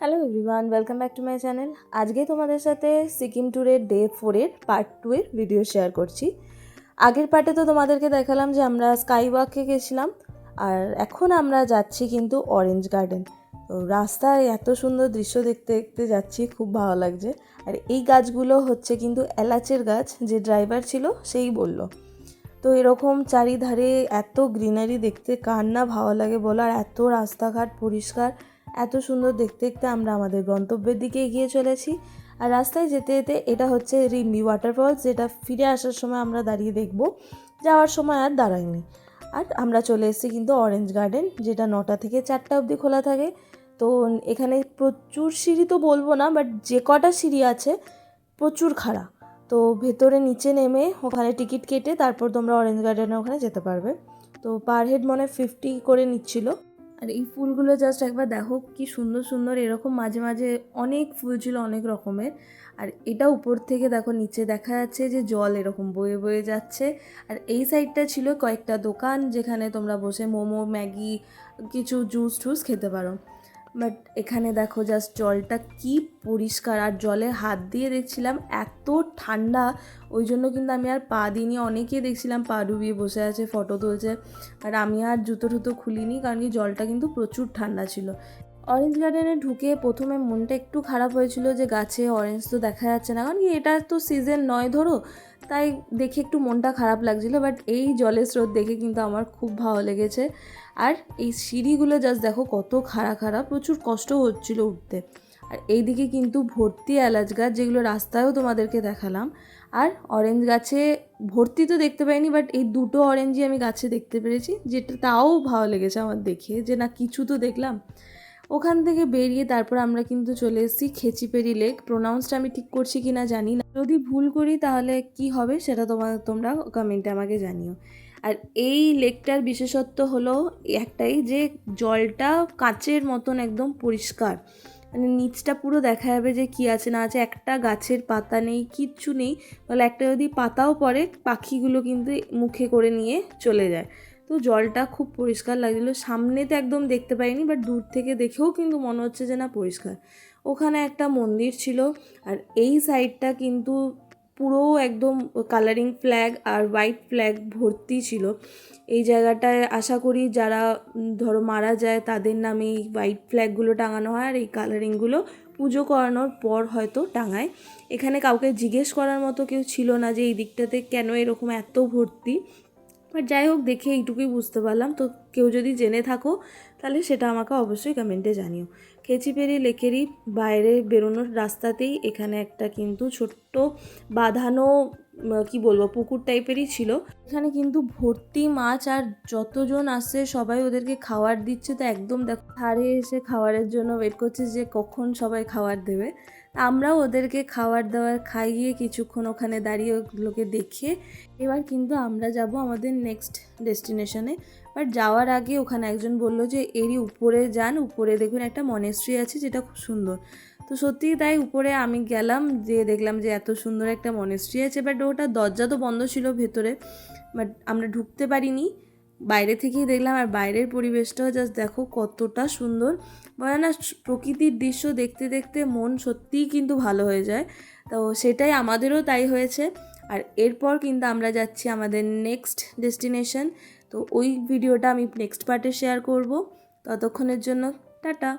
Hello everyone, welcome back to my channel. আজকে তোমাদের সাথে সিকিম ট্যুরের ডে 4-এর পার্ট 2-এর ভিডিও শেয়ার করছি। আগের পার্টে তো তোমাদেরকে দেখালাম যে আমরা স্কাই ওয়াকে গেছিলাম, আর এখন আমরা যাচ্ছি কিন্তু অরেঞ্জ গার্ডেন। তো রাস্তায় এত সুন্দর দৃশ্য দেখতে দেখতে যাচ্ছি, খুব ভালো লাগছে। আর এই গাছগুলো হচ্ছে কিন্তু এলাচের গাছ, যে ড্রাইভার ছিল সেই বলল। তো এরকম চারিধারে এত গ্রিনারি দেখতে কার না ভালো লাগে বলো, আর এত রাস্তাঘাট পরিষ্কার, এত সুন্দর দেখতে দেখতে আমরা আমাদের গন্তব্যের দিকে এগিয়ে চলেছি। আর রাস্তায় যেতে যেতে এটা হচ্ছে রিম্বি ওয়াটারফলস, যেটা ফিরে আসার সময় আমরা দাঁড়িয়ে দেখব, যাওয়ার সময় আর দাঁড়াইনি। আর আমরা চলে এসেছি কিন্তু অরেঞ্জ গার্ডেন, যেটা 9টা থেকে 4টা অবধি খোলা থাকে। তো এখানে প্রচুর সিঁড়ি তো বলবো না, বাট যে কটা সিঁড়ি আছে প্রচুর খাড়া। তো ভেতরে নিচে নেমে ওখানে টিকিট কেটে তারপর তোমরা অরেঞ্জ গার্ডেনের ওখানে যেতে পারবে। তো পার হেড মনে 50 করে নিচ্ছিল। আর এই ফুলগুলো জাস্ট একবার দেখো কি সুন্দর সুন্দর, এরকম মাঝে মাঝে অনেক ফুল ছিল অনেক রকমের। আর এটা উপর থেকে দেখো নিচে দেখা যাচ্ছে যে জল এরকম বয়ে বয়ে যাচ্ছে। আর এই সাইডটা ছিল কয়েকটা দোকান, যেখানে তোমরা বসে মোমো, ম্যাগি, কিছু জুস টুস খেতে পারো। বাট এখানে দেখো জাস্ট জলটা কি পরিষ্কার, আর জলে হাত দিয়ে দেখছিলাম এত ঠান্ডা, ওই জন্য কিন্তু আমি আর পা দিইনি। অনেকেই দেখছিলাম পা ডুবিয়ে বসে আছে, ফটো তুলছে, আর আমি আর জুতো টুতো খুলিনি, কারণ কি জলটা কিন্তু প্রচুর ঠান্ডা ছিল। অরেঞ্জ গার্ডেনে ঢুকে প্রথমে মনটা একটু খারাপ হয়েছিল যে গাছে অরেঞ্জ তো দেখা যাচ্ছে না, কারণ কি এটা তো সিজন নয় ধরো, তাই দেখে একটু মনটা খারাপ লাগছিলো। বাট এই জলের স্রোত দেখে কিন্তু আমার খুব ভালো লেগেছে। আর এই সিঁড়িগুলো জাস্ট দেখো কত খাড়া খাড়া, প্রচুর কষ্ট হচ্ছিল উঠতে। আর এইদিকে কিন্তু ভর্তি এলাচ গাছ, যেগুলো রাস্তায়ও তোমাদেরকে দেখালাম। আর অরেঞ্জ গাছে ভর্তি তো দেখতে পাইনি, বাট এই দুটো অরেঞ্জই আমি গাছে দেখতে পেরেছি, যেটা তাও ভালো লেগেছে আমার দেখে, যে না কিছু তো দেখলাম। ওখান থেকে বেরিয়ে তারপর আমরা কিন্তু চলে এসেছি খেচিপেরি লেক। প্রোনাউন্সটা আমি ঠিক করছি কি না জানি না, যদি ভুল করি তাহলে কি হবে সেটা তোমরা কমেন্টে আমাকে জানিও। আর এই লেকটার বিশেষত্ব হলো একটাই, যে জলটা কাচের মতন একদম পরিষ্কার, মানে নিচটা পুরো দেখা যাবে যে কী আছে না আছে। একটা গাছের পাতা নেই, কিচ্ছু নেই, বলে একটা যদি পাতাও পড়ে পাখিগুলো কিন্তু মুখে করে নিয়ে চলে যায়। তো জলটা খুব পরিষ্কার লাগছিলো, সামনেতে একদম দেখতে পাইনি, বাট দূর থেকে দেখেও কিন্তু মনে হচ্ছে যে না পরিষ্কার। ওখানে একটা মন্দির ছিল, আর এই সাইডটা কিন্তু পুরো একদম কালারিং ফ্ল্যাগ আর হোয়াইট ফ্ল্যাগ ভর্তি ছিল। এই জায়গাটায় আশা করি যারা ধরো মারা যায় তাদের নামে এই হোয়াইট ফ্ল্যাগগুলো টাঙানো হয়, আর এই কালারিংগুলো পুজো করানোর পর হয়তো টাঙায়। এখানে কাউকে জিজ্ঞেস করার মতো কেউ ছিল না যে এই দিকটাতে কেন এরকম এত ভর্তি, বাট যাই হোক দেখে এইটুকুই বুঝতে পারলাম। তো কেউ যদি জেনে থাকো তাহলে সেটা আমাকে অবশ্যই কমেন্টে জানিও। খেচিপেরি লেকেরই বাইরে বেরোনোর রাস্তাতেই এখানে একটা কিন্তু ছোট্ট বাঁধানো কি বলবো পুকুর টাইপেরই ছিল। এখানে কিন্তু ভর্তি মাছ, আর যতজন আসছে সবাই ওদেরকে খাবার দিচ্ছে। তো একদম দেখো ধারে এসে খাবারের জন্য ওয়েট করছে যে কখন সবাই খাবার দেবে। আমরাও ওদেরকে খাবার দাবার খাইয়ে কিছুক্ষণ ওখানে দাঁড়িয়ে ওগুলোকে দেখে এবার কিন্তু আমরা যাব আমাদের নেক্সট ডেস্টিনেশনে। বাট যাওয়ার আগে ওখানে একজন বলল যে এরই উপরে যান, উপরে দেখুন একটা মনেস্ট্রি আছে যেটা খুব সুন্দর। তো সত্যিই তাই উপরে আমি গেলাম, যে দেখলাম যে এত সুন্দর একটা মনেস্ট্রি আছে। বাট ওটা দরজা তো বন্ধ ছিল ভেতরে, বাট আমরা ঢুকতে পারিনি, বাইরে থেকেই দেখলাম। আর বাইরের পরিবেশটাও জাস্ট দেখো কতটা সুন্দর, বলে না প্রকৃতির দৃশ্য দেখতে দেখতে মন সত্যিই কিন্তু ভালো হয়ে যায়। তো সেটাই আমাদেরও তাই হয়েছে। আর এরপর কিন্তু আমরা যাচ্ছি আমাদের নেক্সট ডেস্টিনেশন। তো ওই ভিডিওটা আমি নেক্সট পার্টে শেয়ার করব। ততক্ষণের জন্য টাটা।